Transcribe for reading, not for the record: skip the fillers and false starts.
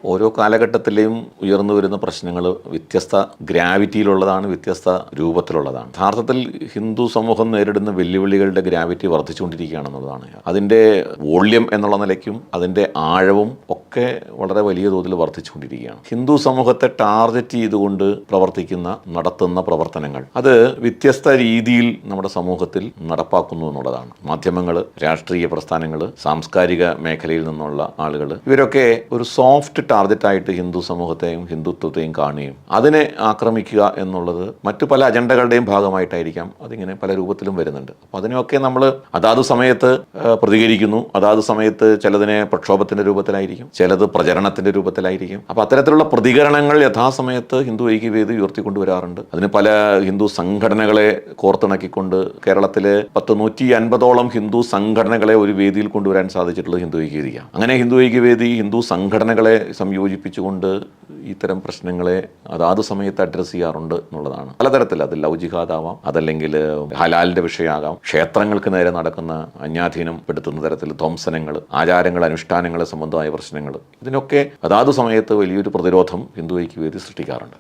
ഓരോ കാലഘട്ടത്തിലെയും ഉയർന്നു വരുന്ന പ്രശ്നങ്ങൾ വ്യത്യസ്ത ഗ്രാവിറ്റിയിലുള്ളതാണ്, വ്യത്യസ്ത രൂപത്തിലുള്ളതാണ്. യഥാർത്ഥത്തിൽ ഹിന്ദു സമൂഹം നേരിടുന്ന വെല്ലുവിളികളുടെ ഗ്രാവിറ്റി വർദ്ധിച്ചുകൊണ്ടിരിക്കുകയാണെന്നുള്ളതാണ്. അതിൻ്റെ വോള്യം എന്നുള്ള നിലയ്ക്കും അതിൻ്റെ ആഴവും ഒക്കെ വളരെ വലിയ തോതിൽ വർദ്ധിച്ചുകൊണ്ടിരിക്കുകയാണ്. ഹിന്ദു സമൂഹത്തെ ടാർഗറ്റ് ചെയ്തുകൊണ്ട് നടത്തുന്ന പ്രവർത്തനങ്ങൾ അത് വ്യത്യസ്ത രീതിയിൽ നമ്മുടെ സമൂഹത്തിൽ നടപ്പാക്കുന്നു എന്നുള്ളതാണ്. മാധ്യമങ്ങൾ, രാഷ്ട്രീയ പ്രസ്ഥാനങ്ങൾ, സാംസ്കാരിക മേഖലയിൽ നിന്നുള്ള ആളുകൾ, ഇവരൊക്കെ ഒരു സോഫ്റ്റ് ടാർഗറ്റായിട്ട് ഹിന്ദു സമൂഹത്തെയും ഹിന്ദുത്വത്തെയും കാണുകയും അതിനെ ആക്രമിക്കുക എന്നുള്ളത് മറ്റു പല അജണ്ടകളുടെയും ഭാഗമായിട്ടായിരിക്കാം അതിങ്ങനെ പല രൂപത്തിലും വരുന്നുണ്ട്. അപ്പോൾ അതിനെയൊക്കെ നമ്മൾ അതാത് സമയത്ത് പ്രതികരിക്കുന്നു. അതാത് സമയത്ത് ചിലതിനെ പ്രക്ഷോഭത്തിന്റെ രൂപത്തിലായിരിക്കും, ചിലത് പ്രചരണത്തിന്റെ രൂപത്തിലായിരിക്കും. അപ്പോൾ അത്തരത്തിലുള്ള പ്രതികരണങ്ങൾ യഥാസമയത്ത് ഹിന്ദു ഐക്യവേദി ഉയർത്തിക്കൊണ്ടുവരാറുണ്ട്. അതിന് പല ഹിന്ദു സംഘടനകളെ കോർത്തിണക്കിക്കൊണ്ട് കേരളത്തിലെ 150ഓളം ഹിന്ദു സംഘടനകളെ ഒരു വേദിയിൽ കൊണ്ടുവരാൻ സാധിച്ചിട്ടുള്ളത് ഹിന്ദു ഐക്യവേദിയാണ്. അങ്ങനെ ഹിന്ദു ഐക്യവേദി ഹിന്ദു സംഘടനകളെ സംയോജിപ്പിച്ചുകൊണ്ട് ഇത്തരം പ്രശ്നങ്ങളെ അതാത് സമയത്ത് അഡ്രസ്സ് ചെയ്യാറുണ്ട് എന്നുള്ളതാണ്. പലതരത്തിൽ, അത് ലവ് ജിഹാദാവാം, അതല്ലെങ്കിൽ ഹലാലിന്റെ വിഷയമാകാം, ക്ഷേത്രങ്ങൾക്ക് നേരെ നടക്കുന്ന അന്യാധീനം പെടുത്തുന്ന തരത്തിൽ ധ്വംസനങ്ങൾ, ആചാരങ്ങൾ, അനുഷ്ഠാനങ്ങൾ സംബന്ധമായ പ്രശ്നങ്ങൾ, ഇതിനൊക്കെ അതാത് സമയത്ത് വലിയൊരു പ്രതിരോധം ഹിന്ദു ഐക്യവേദി സൃഷ്ടിക്കാറുണ്ട്.